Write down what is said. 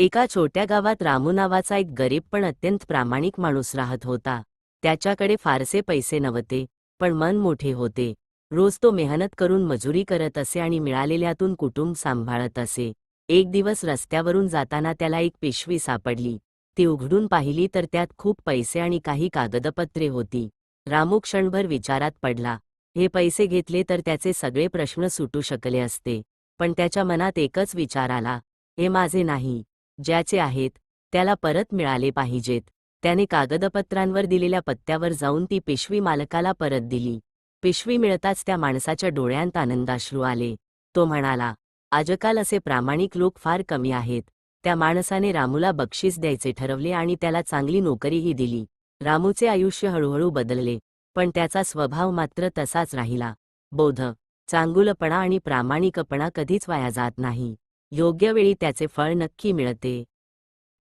एका छोट्या गावात रामू नावाचा एक गरीब पण अत्यंत प्रामाणिक माणूस राहत होता. त्याच्याकडे फारसे पैसे नव्हते, पण मन मोठे होते. रोज तो मेहनत करून मजुरी करत असे आणि मिळालेल्यातून कुटुंब सांभाळत असे. एक दिवस रस्त्यावरून जाताना त्याला एक पिशवी सापडली. ती उघडून पाहिली तर त्यात खूप पैसे आणि काही कागदपत्रे होती. रामू क्षणभर विचारात पडला. हे पैसे घेतले तर त्याचे सगळे प्रश्न सुटू शकले असते. पण त्याच्या मनात एकच विचार आला, हे माझे नाही. ज्याचे आहेत त्याला परत मिळाले पाहिजेत. त्याने कागदपत्रांवर दिलेल्या पत्त्यावर जाऊन ती पिशवी मालकाला परत दिली. पिशवी मिळताच त्या माणसाच्या डोळ्यांत आनंदाश्रू आले. तो म्हणाला, आजकाल असे प्रामाणिक लोक फार कमी आहेत. त्या माणसाने रामूला बक्षीस द्यायचे ठरवले आणि त्याला चांगली नोकरीही दिली. रामूचे आयुष्य हळूहळू बदलले, पण त्याचा स्वभाव मात्र तसाच राहिला. बौद्ध, चांगुलपणा आणि प्रामाणिकपणा कधीच वाया जात नाही. योग्य वेळी त्याचे फळ नक्की मिळते.